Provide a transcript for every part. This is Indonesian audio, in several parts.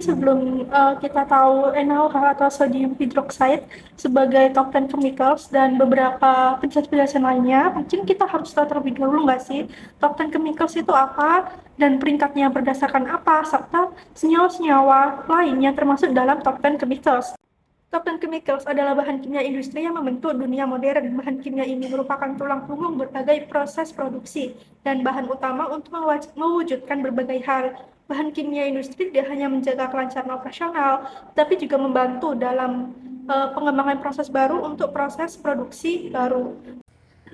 sebelum kita tahu NaOH atau sodium hydroxide sebagai top 10 chemicals dan beberapa penjelasan lainnya, mungkin kita harus tahu terlebih dahulu nggak sih top 10 chemicals itu apa dan peringkatnya berdasarkan apa, serta senyawa-senyawa lain yang termasuk dalam top 10 chemicals. Top 10 chemicals adalah bahan kimia industri yang membentuk dunia modern. Bahan kimia ini merupakan tulang punggung berbagai proses produksi dan bahan utama untuk mewujudkan berbagai hal. Bahan kimia industri tidak hanya menjaga kelancaran operasional, tapi juga membantu dalam pengembangan proses baru untuk proses produksi baru.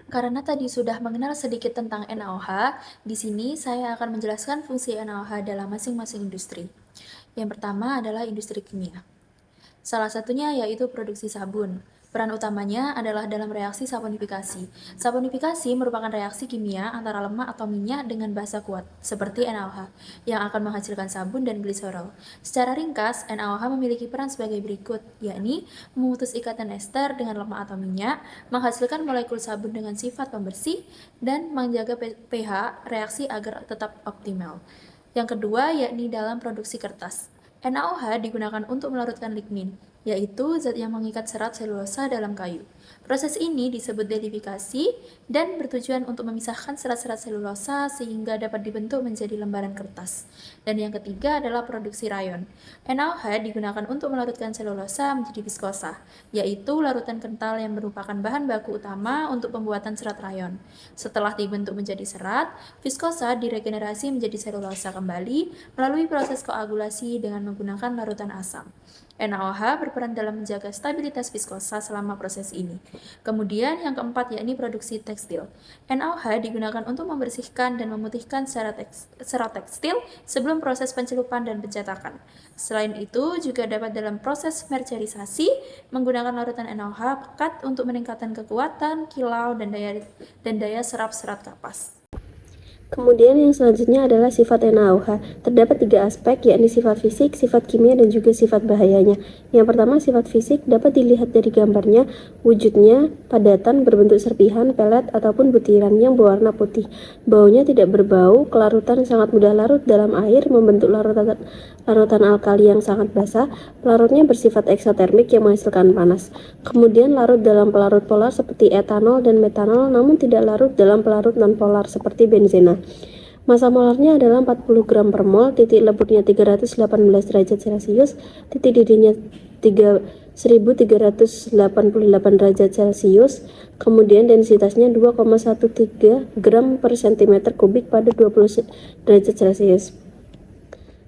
Karena tadi sudah mengenal sedikit tentang NaOH, di sini saya akan menjelaskan fungsi NaOH dalam masing-masing industri. Yang pertama adalah industri kimia. Salah satunya yaitu produksi sabun. Peran utamanya adalah dalam reaksi saponifikasi. Saponifikasi merupakan reaksi kimia antara lemak atau minyak dengan basa kuat, seperti NaOH, yang akan menghasilkan sabun dan gliserol. Secara ringkas, NaOH memiliki peran sebagai berikut, yakni memutus ikatan ester dengan lemak atau minyak, menghasilkan molekul sabun dengan sifat pembersih, dan menjaga pH reaksi agar tetap optimal. Yang kedua, yakni dalam produksi kertas. NaOH digunakan untuk melarutkan lignin, yaitu zat yang mengikat serat selulosa dalam kayu. Proses ini disebut derivifikasi dan bertujuan untuk memisahkan serat-serat selulosa sehingga dapat dibentuk menjadi lembaran kertas. Dan yang ketiga adalah produksi rayon. NaOH digunakan untuk melarutkan selulosa menjadi viskosa, yaitu larutan kental yang merupakan bahan baku utama untuk pembuatan serat rayon. Setelah dibentuk menjadi serat, viskosa diregenerasi menjadi selulosa kembali melalui proses koagulasi dengan menggunakan larutan asam. NaOH berperan dalam menjaga stabilitas viskosa selama proses ini. Kemudian yang keempat yakni produksi tekstil. NaOH digunakan untuk membersihkan dan memutihkan serat tekstil sebelum proses pencelupan dan pencetakan. Selain itu juga dapat dalam proses mercerisasi menggunakan larutan NaOH pekat untuk meningkatkan kekuatan, kilau, dan daya serap serat kapas. Kemudian yang selanjutnya adalah sifat NaOH. Terdapat 3 aspek, yakni sifat fisik, sifat kimia, dan juga sifat bahayanya. Yang pertama, sifat fisik dapat dilihat dari gambarnya, wujudnya padatan berbentuk serpihan, pelet, ataupun butiran yang berwarna putih. Baunya tidak berbau, kelarutan sangat mudah larut dalam air, membentuk larutan alkali yang sangat basah, pelarutnya bersifat eksotermik yang menghasilkan panas. Kemudian larut dalam pelarut polar seperti etanol dan metanol, namun tidak larut dalam pelarut non-polar seperti benzena. Massa molarnya adalah 40 gram per mol, titik lebutnya 318 derajat Celcius, titik didihnya 1388 derajat Celcius, kemudian densitasnya 2,13 gram per cm kubik pada 20 derajat Celcius.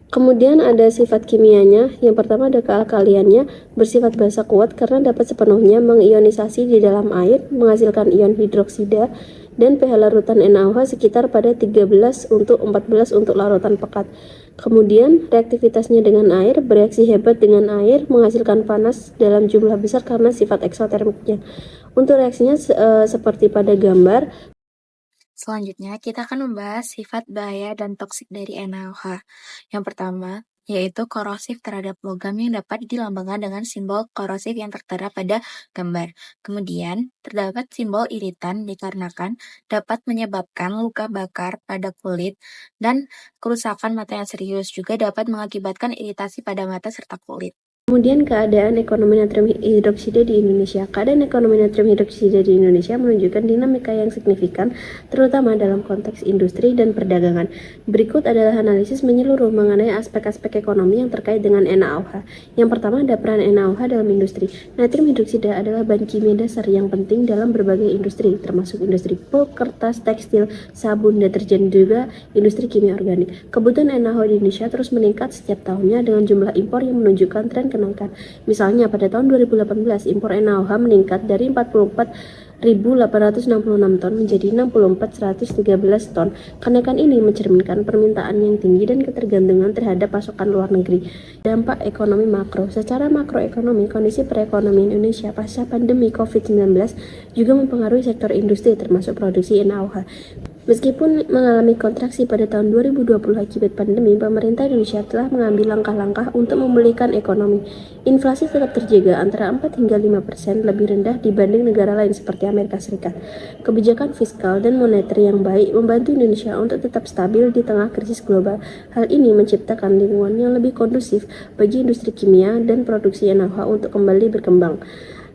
Kemudian ada sifat kimianya. Yang pertama ada kealkaliannya, bersifat basa kuat karena dapat sepenuhnya mengionisasi di dalam air, menghasilkan ion hidroksida, dan pH larutan NaOH sekitar pada 13 untuk 14 untuk larutan pekat. Kemudian reaktivitasnya dengan air, bereaksi hebat dengan air, menghasilkan panas dalam jumlah besar karena sifat eksotermiknya. Untuk reaksinya seperti pada gambar. Selanjutnya, kita akan membahas sifat bahaya dan toksik dari NaOH. Yang pertama, yaitu korosif terhadap logam yang dapat dilambangkan dengan simbol korosif yang tertera pada gambar. Kemudian, terdapat simbol iritan dikarenakan dapat menyebabkan luka bakar pada kulit dan kerusakan mata yang serius, juga dapat mengakibatkan iritasi pada mata serta kulit. Kemudian keadaan ekonomi natrium hidroksida di Indonesia. Keadaan ekonomi natrium hidroksida di Indonesia menunjukkan dinamika yang signifikan, terutama dalam konteks industri dan perdagangan. Berikut adalah analisis menyeluruh mengenai aspek-aspek ekonomi yang terkait dengan NaOH. Yang pertama ada peran NaOH dalam industri. Natrium hidroksida adalah bahan kimia dasar yang penting dalam berbagai industri, termasuk industri pulp, kertas, tekstil, sabun, deterjen, juga industri kimia organik. Kebutuhan NaOH di Indonesia terus meningkat setiap tahunnya dengan jumlah impor yang menunjukkan tren kenaikan. Misalnya pada tahun 2018 impor NaOH meningkat dari 44.866 ton menjadi 64.113 ton. Kenaikan ini mencerminkan permintaan yang tinggi dan ketergantungan terhadap pasokan luar negeri. Dampak ekonomi makro. Secara makroekonomi, kondisi perekonomian Indonesia pasca pandemi COVID-19 juga mempengaruhi sektor industri termasuk produksi NaOH. Meskipun mengalami kontraksi pada tahun 2020 akibat pandemi, pemerintah Indonesia telah mengambil langkah-langkah untuk memulihkan ekonomi. Inflasi tetap terjaga antara 4 hingga 5%, lebih rendah dibanding negara lain seperti Amerika Serikat. Kebijakan fiskal dan moneter yang baik membantu Indonesia untuk tetap stabil di tengah krisis global. Hal ini menciptakan lingkungan yang lebih kondusif bagi industri kimia dan produksi NaOH untuk kembali berkembang.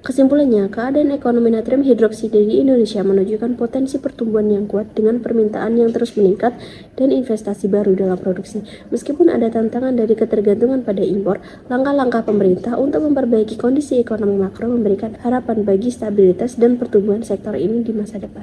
Kesimpulannya, keadaan ekonomi natrium hidroksida di Indonesia menunjukkan potensi pertumbuhan yang kuat dengan permintaan yang terus meningkat dan investasi baru dalam produksi. Meskipun ada tantangan dari ketergantungan pada impor, langkah-langkah pemerintah untuk memperbaiki kondisi ekonomi makro memberikan harapan bagi stabilitas dan pertumbuhan sektor ini di masa depan.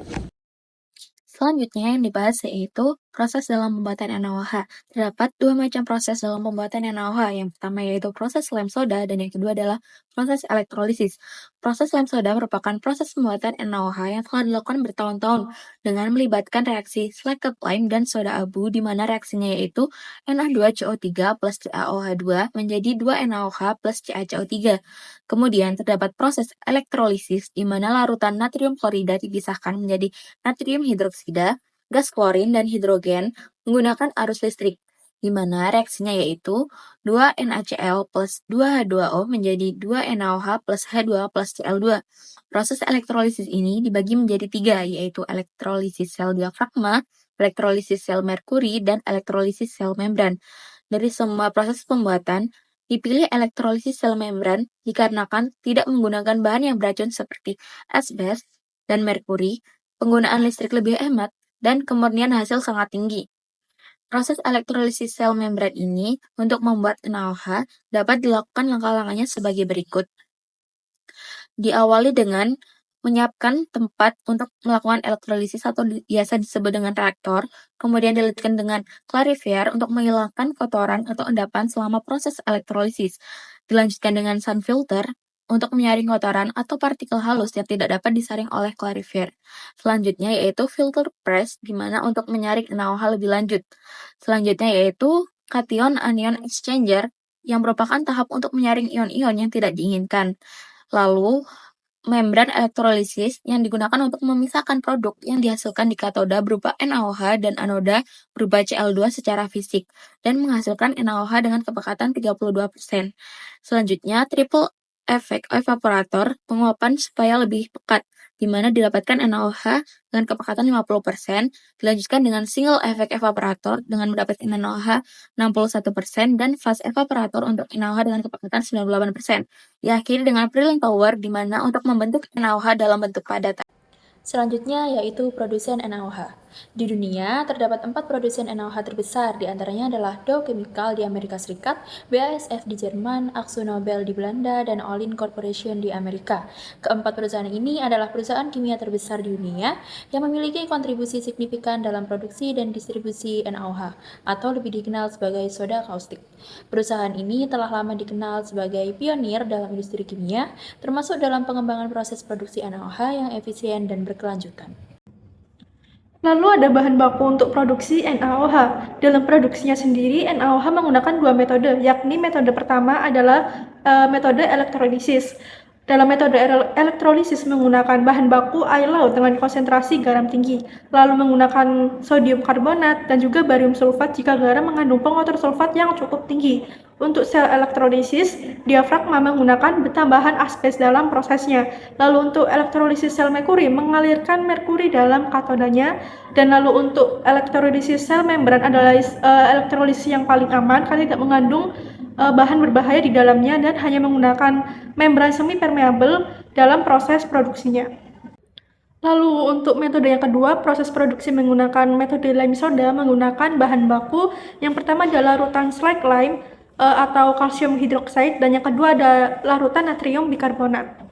Selanjutnya yang dibahas yaitu proses dalam pembuatan NaOH. Terdapat dua macam proses dalam pembuatan NaOH. Yang pertama yaitu proses lem soda dan yang kedua adalah proses elektrolisis. Proses lem soda merupakan proses pembuatan NaOH yang telah dilakukan bertahun-tahun dengan melibatkan reaksi slaked lime dan soda abu di mana reaksinya yaitu Na2CO3 plus CaOH2 menjadi 2NaOH plus CaCO3. Kemudian terdapat proses elektrolisis di mana larutan natrium klorida dipisahkan menjadi natrium hidroksida, gas klorin, dan hidrogen menggunakan arus listrik, di mana reaksinya yaitu 2NaCl plus 2H2O menjadi 2NaOH plus H2 plus Cl2. Proses elektrolisis ini dibagi menjadi tiga, yaitu elektrolisis sel diafragma, elektrolisis sel merkuri, dan elektrolisis sel membran. Dari semua proses pembuatan, dipilih elektrolisis sel membran dikarenakan tidak menggunakan bahan yang beracun seperti asbes dan merkuri, penggunaan listrik lebih hemat, dan kemurnian hasil sangat tinggi. Proses elektrolisis sel membran ini untuk membuat NaOH dapat dilakukan langkah-langkahnya sebagai berikut. Diawali dengan menyiapkan tempat untuk melakukan elektrolisis atau biasa disebut dengan reaktor, kemudian dilanjutkan dengan clarifier untuk menghilangkan kotoran atau endapan selama proses elektrolisis. Dilanjutkan dengan sun filter untuk menyaring kotoran atau partikel halus yang tidak dapat disaring oleh clarifier. Selanjutnya yaitu filter press, di mana untuk menyaring NaOH lebih lanjut. Selanjutnya yaitu cation anion exchanger, yang merupakan tahap untuk menyaring ion-ion yang tidak diinginkan. Lalu, membran elektrolisis yang digunakan untuk memisahkan produk yang dihasilkan di katoda berupa NaOH dan anoda berupa Cl2 secara fisik dan menghasilkan NaOH dengan kepekatan 32%. Selanjutnya, triple efek evaporator penguapan supaya lebih pekat, di mana didapatkan NaOH dengan kepekatan 50%, dilanjutkan dengan single efek evaporator dengan mendapatkan NaOH 61%, dan fast evaporator untuk NaOH dengan kepekatan 98%. Diakhiri dengan Prilling Power, di mana untuk membentuk NaOH dalam bentuk padat. Selanjutnya yaitu produsen NaOH. Di dunia, terdapat 4 produsen NaOH terbesar, diantaranya adalah Dow Chemical di Amerika Serikat, BASF di Jerman, Akzo Nobel di Belanda, dan Olin Corporation di Amerika. Keempat perusahaan ini adalah perusahaan kimia terbesar di dunia yang memiliki kontribusi signifikan dalam produksi dan distribusi NaOH, atau lebih dikenal sebagai soda kaustik. Perusahaan ini telah lama dikenal sebagai pionir dalam industri kimia, termasuk dalam pengembangan proses produksi NaOH yang efisien dan berkelanjutan. Lalu ada bahan baku untuk produksi NaOH. Dalam produksinya sendiri, NaOH menggunakan dua metode, yakni metode pertama adalah metode elektrolisis. Dalam metode elektrolisis menggunakan bahan baku air laut dengan konsentrasi garam tinggi, lalu menggunakan sodium karbonat dan juga barium sulfat jika garam mengandung pengotor sulfat yang cukup tinggi. Untuk sel elektrolisis, diafragma menggunakan tambahan asbes dalam prosesnya. Lalu untuk elektrolisis sel merkuri, mengalirkan merkuri dalam katodanya. Dan lalu untuk elektrolisis sel membran adalah elektrolisis yang paling aman karena tidak mengandung bahan berbahaya di dalamnya dan hanya menggunakan membran semi permeabel dalam proses produksinya. Lalu untuk metode yang kedua, proses produksi menggunakan metode lime soda menggunakan bahan baku. Yang pertama adalah larutan slaked lime atau kalsium hidroksida, dan yang kedua ada larutan natrium bikarbonat.